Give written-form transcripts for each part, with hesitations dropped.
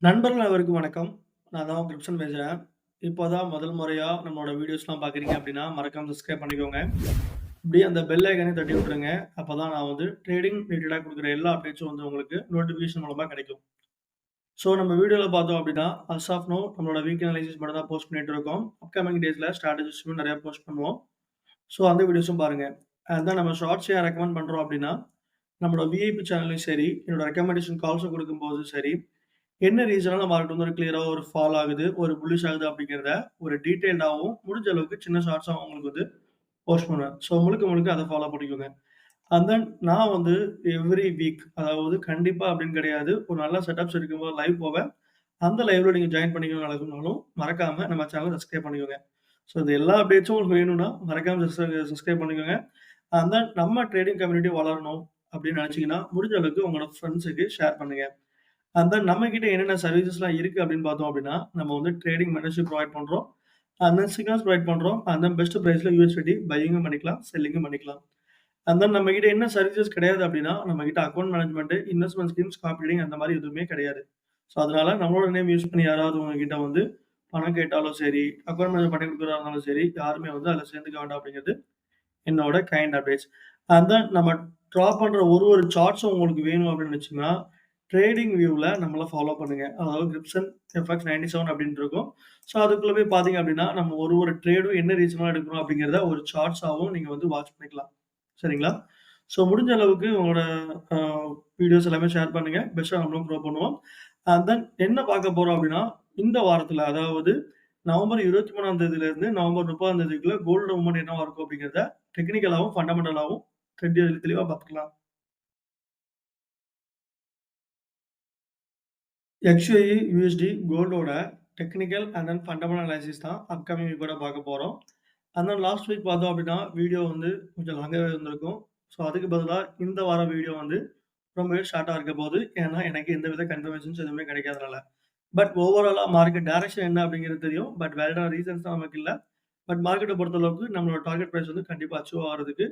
நண்பர்கள் அனைவருக்கும் வணக்கம். நான் தான் கிருப்ஷன் பேசுறேன். இப்போ தான் முதல் முறையா நம்மளோட வீடியோஸ்லாம் பார்க்குறீங்க அப்படின்னா, மறக்காம சப்ஸ்கிரைப் பண்ணிக்கோங்க. அப்படியே அந்த பெல் ஐகானையும் தட்டி விட்டுருங்க. அப்பதான் நான் வந்து ட்ரேடிங் ரிலேட்டடா குடுக்குற எல்லா அப்டேட்ஸும் வந்து உங்களுக்கு நோட்டிஃபிகேஷன் மூலமா கிடைக்கும். ஸோ நம்ம வீடியோல பார்த்தோம் அப்படின்னா, அஸ் ஆஃப் நவ் நம்மளோட வீக்லி அனலைசிஸ் மட்டும் தான் போஸ்ட் பண்ணிட்டு இருக்கோம். அப்கமிங் டேஸ்ல ஸ்ட்ராட்டஜிஸும் நெறைய போஸ்ட் பண்ணுவோம். ஸோ அந்த வீடியோஸும் பாருங்க. அதான் நம்ம ஷார்ட்ஸ் ஏன் ரெக்கமெண்ட் பண்றோம் அப்படின்னா, நம்மளோட விஐபி சேனல்லயும் சரி, என்னோட ரெக்கமெண்டேஷன் கால்ஸ குடுக்கும்போதும் சரி, என்ன ரீசனால மார்க்கெட் வந்து ஒரு கிளியரா ஒரு ஃபால் ஆகுது, ஒரு புல்லிஷ் ஆகுது அப்படிங்கிறத ஒரு டீட்டெயில்டாவும், முடிஞ்ச அளவுக்கு சின்ன ஷார்ட்ஸாவும் உங்களுக்கு வந்து போஸ்ட் பண்ணுவேன். ஸோ முழுக்க முழுக்க அத ஃபாலோ பண்ணிக்கோங்க. அண்ட் தென் நான் வந்து எவ்ரி வீக் அதாவது கண்டிப்பா அப்படின்னு கிடையாது. ஒரு நல்ல செட்டப்ஸ் இருக்கும்போது லைவ் போவேன். அந்த லைவ்ல நீங்க ஜாயின் பண்ணிக்கணும்னு நினைக்கணும்னாலும், மறக்காம நம்ம சேனல சப்ஸ்கிரைப் பண்ணிக்கோங்க. ஸோ இது எல்லா அப்டேட்ஸும் உங்களுக்கு வேணும்னா, மறக்காம சப்ஸ்கிரைப் பண்ணிக்கோங்க. அண்ட் தென் நம்ம ட்ரேடிங் கம்யூனிட்டி வளரணும் அப்படின்னு நினைச்சீங்கன்னா, முடிஞ்ச அளவுக்கு உங்களோட ஃப்ரெண்ட்ஸுக்கு ஷேர் பண்ணுங்க. அண்ட் தென் நம்மகிட்ட என்னென்ன சர்வீசஸ்லாம் இருக்கு அப்படின்னு பார்த்தோம் அப்படின்னா, நம்ம வந்து ட்ரேடிங் மெம்பர்ஷிப் ப்ரொவைட் பண்றோம். அண்ட் தென் சிக்னல்ஸ் ப்ரொவைட் பண்றோம். அண்ட் தென் பெஸ்ட் பிரைஸ்ல யுஎஸ்டிடி பையிங்கும் பண்ணிக்கலாம், செல்லிங்கும் பண்ணிக்கலாம். அண்ட் தென் நம்மகிட்ட என்ன சர்வீசஸ் கிடையாது அப்படின்னா, நம்மகிட்ட account management, investment schemes, copy reading அந்த மாரி எதுவுமே கிடையாது. ஸோ அதனால நம்மளோட நேம் யூஸ் பண்ணி யாராவது உங்ககிட்ட வந்து பணம் கேட்டாலும் சரி, அக்கவுண்ட் மேனேஜ் பண்ணி குடுக்குறதா இருந்தாலும் சரி, யாருமே வந்து அதில சேர்ந்துக்க வேண்டாம் அப்படிங்கிறது என்னோட கைண்ட் அட்வைஸ். அண்ட் தென் நம்ம ட்ரா பண்ற ஒரு சார்ட்ஸும் உங்களுக்கு வேணும் அப்படின்னு நினைச்சீங்கன்னா, ட்ரேடிங் வியூல நம்மள ஃபாலோ பண்ணுங்க. அதாவது கிரிப்சன் எஃப்எக்ஸ் 97 அப்படின்னு இருக்கும். ஸோ அதுக்குள்ள போய் பார்த்தீங்க அப்படின்னா, நம்ம ஒரு ட்ரேடும் என்ன ரீசனா எடுக்கிறோம் அப்படிங்கிறத ஒரு சார்ட்ஸாவும் நீங்க வந்து வாட்ச் பண்ணிக்கலாம். சரிங்களா? ஸோ முடிஞ்ச அளவுக்கு உங்களோட அ வீடியோஸ் எல்லாமே ஷேர் பண்ணுங்க. பெஸ்ட்டா நம்மளும் க்ரோ பண்ணுவோம். அண்ட் தென் என்ன பார்க்க போறோம் அப்படின்னா, இந்த வாரத்தில அதாவது நவம்பர் 23ஆம் தேதியிலிருந்து நவம்பர் 30ஆம் தேதிக்குள்ள கோல்டு மூவ்மெண்ட் என்னவா இருக்கும் அப்படிங்கிறத டெக்னிக்கலாவும், ஃபண்டமெண்டலாவும் தெளிவா பார்த்துக்கலாம். XUI USD கோல்டோட technical and then fundamental analysis தான் அப்கமிங் வீக்கோட பார்க்க போறோம். அண்ட் தென் லாஸ்ட் வீக் பார்த்தோம் அப்படின்னா, வீடியோ வந்து கொஞ்சம் லாங்காவே இருந்திருக்கும். ஸோ அதுக்கு பதிலா இந்த வார வீடியோ வந்து ரொம்பவே ஷார்ட்டா இருக்க போகுது. ஏன்னா, எனக்கு எந்தவித கன்ஃபர்மேஷன்ஸ் எதுவுமே கிடைக்காதனால. பட் ஓவராலா மார்க்கெட் டைரக்ஷன் என்ன அப்படிங்கிறது தெரியும். பட் வேலிடான ரீசன்ஸ் தான் நமக்கு இல்ல. பட் மார்க்கெட்ட பொறுத்தளவுக்கு நம்மளோட டார்கெட் பிரைஸ் வந்து கண்டிப்பா அச்சீவ் ஆகுறதுக்கு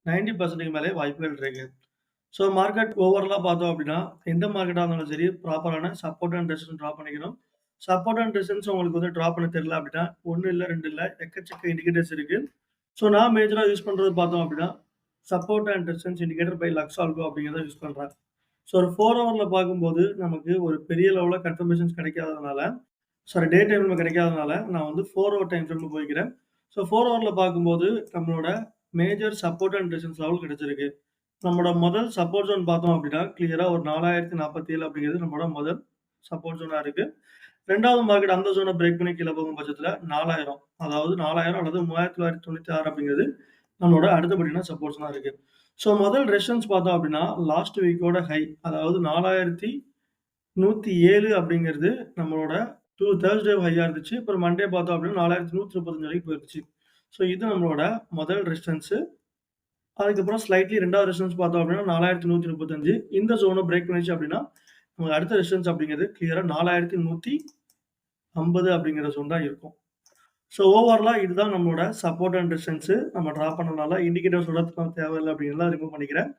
90% மேலே வாய்ப்புகள் இருக்கு. ஸோ மார்க்கெட் ஓவராலா பார்த்தோம் அப்படின்னா, எந்த மார்க்கெட்டா இருந்தாலும் சரி, ப்ராப்பரான சப்போர்ட் அண்ட் ரெசிஸ்டன்ஸ் டிரா பண்ணிக்கணும். சப்போர்ட் அண்ட் ரெசிஸ்டன்ஸ் உங்களுக்கு வந்து டிரா பண்ண தெரியல அப்படின்னா, 1 இல்ல, 2 இல்ல, எக்கச்சக்க இண்டிகேட்டர்ஸ் இருக்கு. ஸோ நான் மேஜரா யூஸ் பண்றது பார்த்தோம் அப்படின்னா, support and resistance indicator by LuxAlgo அப்படிங்கிறத யூஸ் பண்றேன். ஸோ ஒரு 4 ஹவர்ல பார்க்கும்போது, நமக்கு ஒரு பெரிய லெவல்ல கன்ஃபர்மேஷன்ஸ் கிடைக்காததுனால சாரி டே டைம்ல கிடைக்காதனால, நான் வந்து 4 ஹவர் டைம் ஃப்ரேம்ல போய்க்கிறேன். ஸோ 4 ஹவர்ல பார்க்கும்போது, நம்மளோட major support and resistance level கிடைச்சிருக்கு. நம்மளோட முதல் சப்போர்ட் ஜோன் பார்த்தோம் அப்படின்னா, கிளியரா ஒரு 4047 அப்படிங்கிறது நம்மளோட முதல் சப்போர்ட் ஜோனா இருக்கு. 2வது மார்க்கெட் அந்த ஜோன பிரேக் பண்ணி கீழ போகும் பட்சத்தில 4000 அதாவது 4000 அல்லது 3996 அப்படிங்கிறது நம்மளோட அடுத்தபடியான சப்போர்ட் ஜோனா இருக்கு. ஸோ முதல் ரெசிஸ்டன்ஸ் பார்த்தோம் அப்படின்னா, லாஸ்ட் வீக்கோட ஹை அதாவது 4107 அப்படிங்கிறது நம்மளோட தேர்ஸ்டே ஹையா இருந்துச்சு. அப்புறம் மண்டே பார்த்தோம் அப்படின்னா 4135 வரைக்கும் போயிருச்சு. ஸோ இது நம்மளோட முதல் ரெசிஸ்டன்ஸ். அதுக்கப்புறம் ஸ்லைட்லி 2வது ரெசிஸ்டன்ஸ் பார்த்தோம் அப்படின்னா 4135 இந்த ஜோன பிரேக் பண்ணிருச்சு அப்படின்னா, நமக்கு அடுத்த ரெசிஸ்டன்ஸ் அப்படிங்கிறது கிளியரா 4150 அப்படிங்கிற ஜோன் தான் இருக்கும். ஸோ ஓவராலா இதுதான் நம்மளோட சப்போர்ட் அண்ட் ரெசிஸ்டன்ஸ். நம்ம டிரா பண்ணனால இண்டிகேட்டர் சொல்றதுக்கு தேவையில்ல அப்படிங்கிறத ரிமூவ் பண்ணிக்கிறேன்.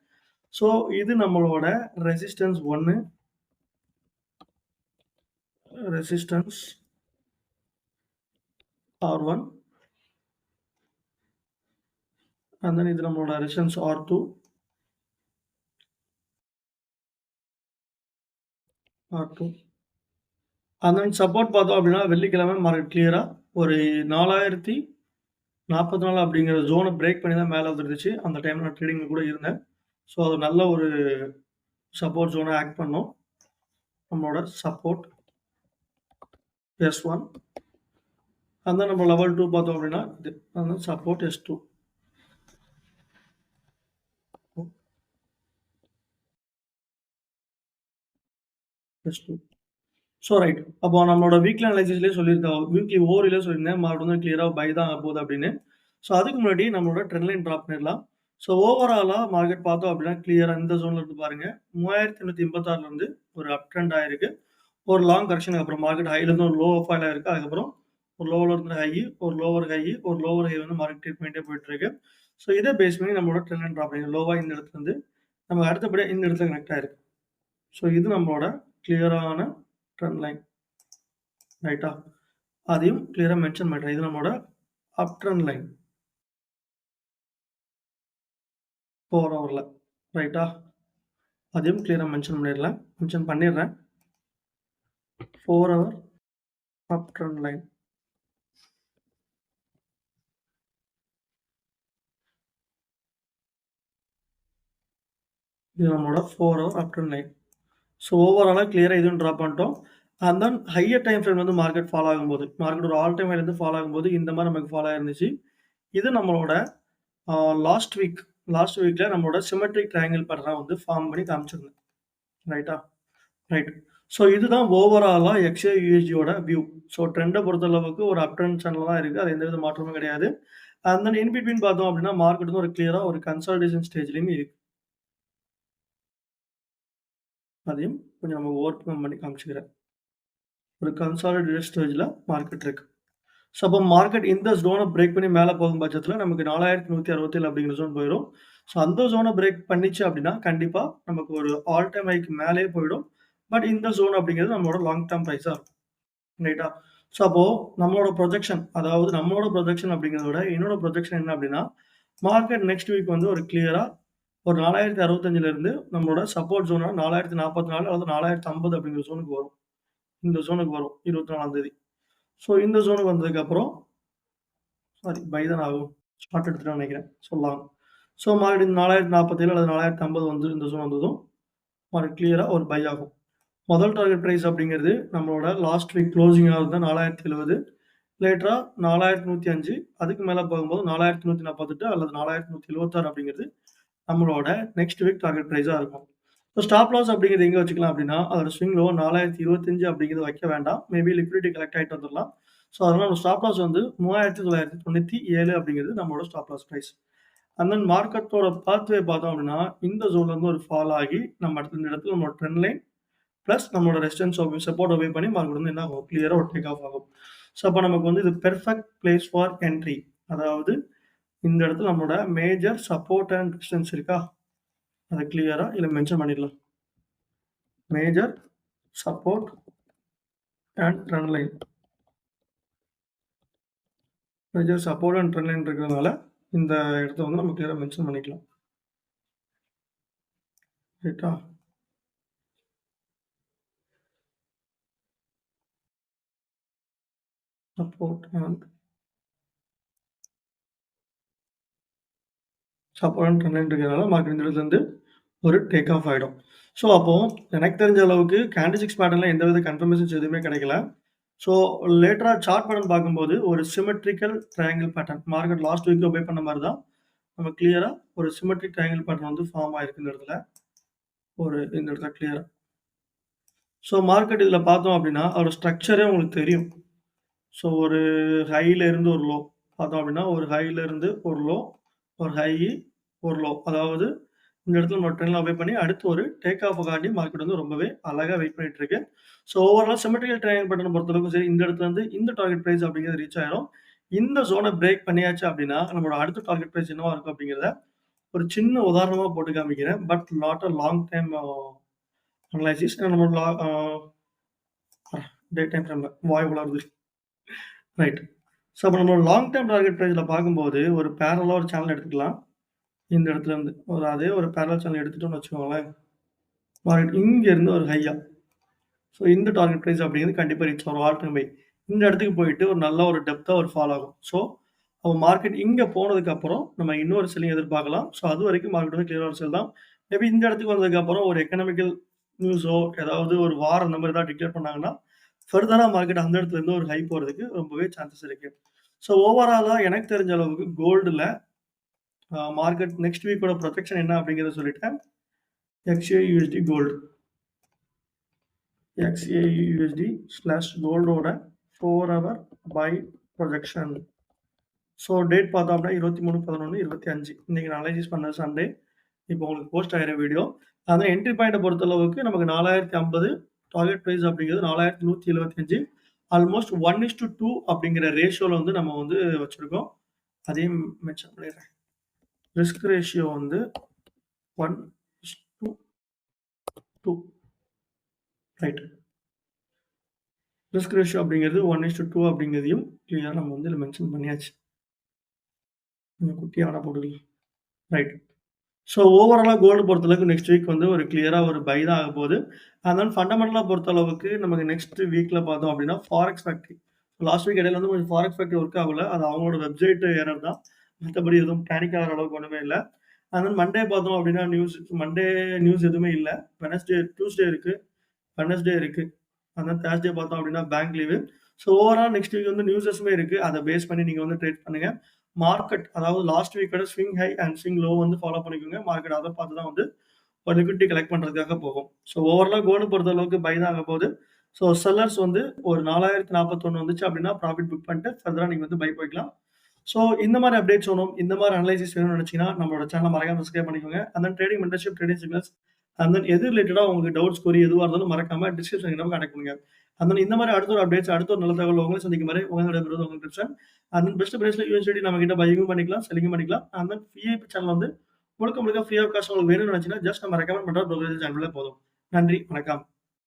ஸோ இது நம்மளோட resistance 1, resistance R1 and then இது நம்மளோட resistance R2, R2 and then support பார்த்தோம் அப்படின்னா, வெள்ளிக்கிழமை மார்க்கெட் கிளியரா ஒரு 4044 அப்படிங்கிற ஜோன பிரேக் பண்ணி தான் மேல வந்துருந்துச்சு. அந்த டைம்ல நான் ட்ரேடிங்ல கூட இருந்தேன். ஸோ அது நல்ல ஒரு சப்போர்ட் ஜோனா ஆக்ட் பண்ணும். நம்மளோட சப்போர்ட் S1 அண்ட் தென் நம்ம லெவல் 2 பார்த்தோம் அப்படின்னா, இது and then support S2. S2. So right. அப்போ நம்மளோட வீக்லி அனலைசிஸ்லயே சொல்லியிருந்தோம். வீக்லி ஓவர்வியூலயே சொல்லியிருந்தேன். மார்க்கெட் வந்து கிளியரா பை தான் ஆகப்போகுது அப்படின்னு. ஸோ அதுக்கு முன்னாடி நம்மளோட ட்ரெண்ட் லைன் டிரா பண்ணிடலாம். ஸோ ஓவராலா மார்க்கெட் பார்த்தோம் அப்படின்னா, கிளியரா இந்த ஜோன்ல இருந்து பாருங்க. 3886ல இருந்து ஒரு அப் ட்ரெண்ட் ஆயிருக்கு. ஒரு லாங் கரெக்ஷனுக்கு அப்புறம் மார்க்கெட் ஹைல இருந்து ஒரு லோ ஃபால் ஆயிருக்கு. அதுக்கப்புறம் ஒரு லோல இருந்து ஹை, ஒரு லோவர் ஹை, ஒரு லோவர் ஹை வந்து மார்க்கெட் ட்ரேட் பண்ணிட்டே போயிட்டு இருக்கு. ஸோ இத பேஸ் பண்ணி நம்மளோட ட்ரெண்ட் லைன் டிரா பண்ணிருக்கோம். லோவா இந்த இடத்துல இருந்து நம்ம அடுத்தபடியா இந்த இடத்துல கனெக்ட் ஆயிருக்கு. ஸோ இது நம்மளோட கிளியரான ட்ரெண்ட் லைன். ரைட்டா? அதையும் கிளியரா மென்ஷன் பண்றேன். இது நம்மளோட அப் ட்ரெண்ட் லைன் 4 ஹவர்ல. ரைட்டா? அதையும் கிளியரா மென்ஷன் பண்ணிடுறேன். 4 ஹவர் அப் ட்ரெண்ட் லைன். இது நம்மளோட 4 ஹவர் அப் ட்ரெண்ட் லைன். ஸோ ஓவராலா கிளியரா இதுவும் ட்ரா பண்ணிட்டோம். And then higher time frame வந்து மார்க்கெட் ஃபால் ஆகும்போது, மார்க்கெட் ஒரு ஆல் டைம் ஹைலேருந்து ஃபால் ஆகும்போது, இந்த மாரி நமக்கு ஃபால் ஆயிருந்துச்சு. இது நம்மளோட அ லாஸ்ட் வீக் லாஸ்ட் வீக்ல நம்மளோட சிமெட்ரிக் ட்ரையாங்கிள் பேட்டர்ன வந்து ஃபார்ம் பண்ணி காமிச்சிருந்தேன். ரைட்டா? ரைட். ஸோ இதுதான் ஓவராலா எக்ஸ்ஏ யுஎஸ்டியோட வியூ. ஸோ ட்ரெண்ட பொறுத்தளவுக்கு ஒரு அப் ட்ரெண்ட் சேனல்ல தான் இருக்கு. அது எந்தவித மாற்றமும் கிடையாது. அண்ட் தென் இன் பிட்வீன் பார்த்தோம் அப்படின்னா, மார்க்கெட் வந்து ஒரு கிளியரா ஒரு கன்சாலிடேஷன் ஸ்டேஜ்லயும் இருக்கு. அதையும் கொஞ்சம் நம்ம ஓவர்கம் பண்ணி காமிச்சுக்கிறேன். ஒரு கன்சாலிடேட் ஸ்டேஜ்ல மார்க்கெட் இருக்கு. ஸோ அப்போ மார்க்கெட் இந்த ஜோன பிரேக் பண்ணி மேல போகும் பட்சத்தில நமக்கு 4167 அப்படிங்கிற ஜோன் போயிரும். ஸோ அந்த ஜோன பிரேக் பண்ணிச்சு அப்படின்னா, கண்டிப்பா நமக்கு ஒரு ஆல் டைம் ஹைக்கு மேலேயே போயிடும். பட் இந்த ஜோன் அப்படிங்கிறது நம்மளோட லாங் டெர்ம் பிரைஸா இருக்கும். ரைட்டா? ஸோ அப்போ நம்மளோட ப்ரொஜெக்ஷன் அதாவது நம்மளோட ப்ரொஜெக்ஷன் அப்படிங்கிறத விட என்னோட ப்ரொஜெக்ஷன் என்ன அப்படின்னா, மார்க்கெட் நெக்ஸ்ட் வீக் வந்து ஒரு கிளியரா ஒரு 4065ல இருந்து நம்மளோட சப்போர்ட் ஜோனா 4044 அல்லது 4050 அப்படிங்கிற ஜோனுக்கு வரும். இந்த ஜோனுக்கு வரும் 24ஆம் தேதி. ஸோ இந்த ஜோனுக்கு வந்ததுக்கப்புறம் சாரி பை தான் ஆகும். ஷார்ட் எடுத்துட்டேன்னு நினைக்கிறேன். லாங். ஸோ மறுபடியும் 4047 அல்லது 4050 வந்து இந்த ஜோன் வந்ததும் மார்க்கெட் கிளியரா ஒரு பை ஆகும். முதல் டார்கெட் பிரைஸ் அப்படிங்கிறது நம்மளோட லாஸ்ட் வீக் க்ளோசிங் ஆகுது 4070. லேட்டரா 4105 அதுக்கு மேல போகும்போது 4148 அல்லது 4176 அப்படிங்கிறது நம்மளோட நெக்ஸ்ட் வீக் டார்கெட் பிரைஸா இருக்கும். ஸோ ஸ்டாப் லாஸ் அப்படிங்கிறது எங்க வச்சுக்கலாம் அப்படின்னா, அதோட ஸ்விங் லோ 4025 அப்படிங்கிறது வைக்க வேண்டாம். மேபி லிக்விடிட்டி கலெக்ட் ஆயிட்டு வந்துரலாம். ஸோ அதனால நம்ம ஸ்டாப் லாஸ் வந்து 3997 அப்படிங்கிறது நம்மளோட stop loss price. And then மார்க்கெட்டோட பாத்வே பார்த்தோம் அப்படின்னா, இந்த ஜோன்ல இருந்து ஒரு ஃபால் ஆகி நம்ம அடுத்த இந்த இடத்துல நம்மளோட ட்ரெண்ட் லைன் பிளஸ் நம்மளோட ரெசிஸ்டன்ஸ் சப்போர்ட் ஒபே பண்ணி மார்க்கெட் வந்து என்ன ஆகும்? கிளியரா ஒரு டேக் ஆஃப் ஆகும். ஸோ அப்ப நமக்கு வந்து இது பெர்ஃபெக்ட் பிளேஸ் ஃபார் என்ட்ரி. அதாவது இந்த இடத்துல நம்மளோட மேஜர் சப்போர்ட் அண்ட் ரெசிஸ்டன்ஸ் இருக்கா? அத கிளியரா இதுல மென்ஷன் பண்ணிடலாம். Major support and trend line. Major support and trend line இருக்கிறதுனால இந்த இடத்த வந்து நம்ம கிளியரா மென்ஷன் பண்ணிக்கலாம். ரைட்டா? சப்போர்ட் அண்ட் ட்ரெண்ட் லைன் இருக்கிறதுனால மார்க்கெட் இந்த இடத்துல இருந்து ஒரு டேக் ஆஃப் ஆயிடும். ஸோ அப்போ எனக்கு தெரிஞ்ச அளவுக்கு கேண்டில்ஸ்டிக்ஸ் பேட்டர்ன்ல எந்தவித கன்ஃபர்மேஷன்ஸ் எதுவுமே கிடைக்கல. ஸோ லேட்டரா சார்ட் பேட்டர்ன் பார்க்கும்போது ஒரு symmetrical triangle pattern market last week obey பண்ண மாரி தான் நம்ம கிளியரா ஒரு சிமெட்ரிக் ட்ரையாங்கிள் பேட்டர்ன் வந்து ஃபார்ம் ஆயிருக்கு இந்த இடத்துல. இந்த இடத்துல கிளியரா. ஸோ மார்க்கெட் இதுல பார்த்தோம் அப்படின்னா, அதோட ஸ்ட்ரக்சரே உங்களுக்கு தெரியும். ஸோ ஒரு ஹைல இருந்து ஒரு லோ பார்த்தோம் அப்படின்னா, ஒரு ஹைல இருந்து ஒரு லோ, ஒரு ஹை, ஒரு லோ. அதாவது இந்த இடத்துல நம்ம ட்ரெண்ட்ல அப்ளை பண்ணி அடுத்து ஒரு டேக் ஆஃப்காண்டி மார்க்கெட் வந்து ரொம்பவே அழகா வெயிட் பண்ணிட்டு இருக்கு. ஸோ ஓவராலா சிமெட்ரிக்கல் ட்ரையாங்கிள் பேட்டர்ன் பொறுத்தளவுக்கு சரி, இந்த இடத்துல இருந்து இந்த டார்கெட் பிரைஸ் அப்படிங்கிறது ரீச் ஆயிரும். இந்த ஜோன பிரேக் பண்ணியாச்சு அப்படின்னா, நம்மளோட அடுத்த டார்கெட் பிரைஸ் என்னவா இருக்கும் அப்படிங்கிறத ஒரு சின்ன உதாரணமா போட்டு காமிக்கிறேன். But not a long time analysis. நம்ம டே டைம் ஃப்ரேம்ல வாய் உலருது. ரைட். ஸோ அப்ப நம்மளோட லாங் டெர்ம் டார்கெட் பிரைஸ்ல பார்க்கும்போது, ஒரு பேரலலா ஒரு சேனல் எடுத்துக்கலாம். இந்த இடத்துல இருந்து. அதே ஒரு பேரலல் சேனல் எடுத்துட்டோம்னு வச்சுக்கோங்களேன். மார்க்கெட் இங்க இருந்து ஒரு ஹையா. ஸோ இந்த டார்கெட் பிரைஸ் அப்படிங்கிறது கண்டிப்பா ரீச் ஆகும். All time high. இந்த இடத்துக்கு போயிட்டு ஒரு நல்ல ஒரு டெப்த்தா ஒரு ஃபால் ஆகும். ஸோ அப்ப மார்க்கெட் இங்க போனதுக்கு அப்புறம் நம்ம இன்னொரு செல்லிங் எதிர்பார்க்கலாம். ஸோ அதுவரைக்கும் மார்க்கெட் வந்து கிளியரா ஒரு செல் தான். மேபி இந்த இடத்துக்கு வந்ததுக்கு அப்புறம் ஒரு எக்கனாமிக்கல் நியூஸோ, ஏதாவது ஒரு வார் அந்த மாரி ஏதாவது டிக்ளேர் பண்ணாங்கன்னா, ஃபர்தரா மார்க்கெட் அந்த இடத்துல இருந்து ஒரு ஹை போறதுக்கு ரொம்பவே சான்சஸ் இருக்கு. ஸோ ஓவராலா எனக்கு தெரிஞ்ச அளவுக்கு கோல்டுல மார்க்கெட் நெக்ஸ்ட் வீக்கோட ப்ரொஜெக்ஷன் என்ன அப்படிங்கிறத சொல்லிட்டேன். XAUSD gold. XAUSD/கோல்டோட 4 hour by projection. So date பார்த்தோம் அப்படின்னா 23/11/25. இன்னைக்கு நான் அனலைசிஸ் பண்ண சண்டே. இப்போ உங்களுக்கு போஸ்ட் ஆகிற வீடியோ. அதான் என்ட்ரி பாயிண்ட்ட பொறுத்தளவுக்கு நமக்கு 4050 டார்கெட் பிரைஸ் அப்படிங்கிறது 4175. ஆல்மோஸ்ட் 1:2 அப்படிங்கிற ரேஷியோல வந்து நம்ம வந்து வச்சிருக்கோம். அதையும் மென்ஷன் பண்ணிடுறேன். ரிஸ்க் ரேஷியோ வந்து 1:2 ரைட். ரிஸ்க் ரேஷியோ அப்படிங்கிறது 1:2 அப்படிங்கிறதையும் கிளியரா நம்ம வந்து இதுல மென்ஷன் பண்ணியாச்சு. கொஞ்சம் குட்டியா வேணா போட்டுக்கலாம். ரைட். ஸோ ஓவராலா கோல்டு பொறுத்தளவுக்கு நெக்ஸ்ட் வீக் வந்து ஒரு கிளியரா ஒரு பை தான் ஆகப்போகுது. அண்ட் தென் ஃபண்டமெண்டலா பொறுத்தளவுக்கு நமக்கு நெக்ஸ்ட் வீக்ல பார்த்தோம் அப்படின்னா, ஃபாரெக்ஸ் ஃபேக்டரி. லாஸ்ட் வீக் இடையில வந்து கொஞ்சம் ஃபாரெக்ஸ் ஃபேக்டரி ஒர்க் ஆகல. அது அவங்களோட வெப்சைட் எரர் தான். மத்தபடி எதுவும் பேனிக் ஆகுற அளவுக்கு ஒண்ணுமே இல்ல. அண்ட் தென் மண்டே பார்த்தோம் அப்படின்னா மண்டே நியூஸ் எதுவுமே இல்ல. டியூஸ்டே இருக்கு. வெட்னஸ்டே இருக்கு. அண்ட் தென் தேர்ஸ்டே பார்த்தோம் அப்படின்னா bank leave. So overall next week வந்து நியூஸஸுமே இருக்கு. அத பேஸ் பண்ணி நீங்க வந்து ட்ரேட் பண்ணுங்க. மார்க்கெட் அதாவது லாஸ்ட் வீக்கோட swing high and swing low வந்து ஃபாலோ பண்ணிக்கோங்க. மார்க்கெட் அத பார்த்து தான் வந்து ஒரு லிக்விடிட்டி கலெக்ட் பண்றதுக்காக போகும். ஸோ ஓவராலா கோல்டு பொறுத்த அளவுக்கு பை தான் ஆகப்போகுது. ஸோ செல்லர்ஸ் வந்து ஒரு 4041 வந்துச்சு அப்படின்னா ப்ராஃபிட் புக் பண்ணிட்டு ஃபர்தரா நீங்க வந்து பை போய்க்கலாம். ஸோ இந்த மாரி அப்டேட்ஸ் வேணும், இந்த மாரி அனலைசிஸ் வேணும்னு நினைச்சீங்கன்னா, நம்மளோட சேனல மறக்காம சப்ஸ்கிரைப் பண்ணிக்கோங்க. And then trading mentorship, trading signals and then எது ரிலேட்டடா உங்களுக்கு டவுட்ஸ், கொரி எதுவா இருந்தாலும் மறக்காம டிஸ்கிரிப்ஷன் நம்ம கான்டாக்ட் பண்ணுங்க. அண்ட் தென் இந்த மாரி அடுத்த ஒரு அப்டேட்ஸ், அடுத்த ஒரு நல்ல தகவல் உங்களை சந்திக்கும் வரை உங்களோட விருது உங்க கிருஷ்ணன். அண்ட் தென் பெஸ்ட் பிரைஸ்ல யூஎஸ்டிடி நம்ம கிட்ட பையிங்கும் பண்ணிக்கலாம், செல்லிங்கும் பண்ணிக்கலாம். அண்ட் தென் விஐபி சேனல் வந்து முழுக்க முழுக்க ஃப்ரீ ஆஃப் காஸ்ட் உங்களுக்கு வேணும்னு நினைச்சீங்கன்னா, ஜஸ்ட் நம்ம ரெக்கமெண்ட் பண்ற ப்ரோக்கரேஜ் சேனலே போதும். நன்றி, வணக்கம்.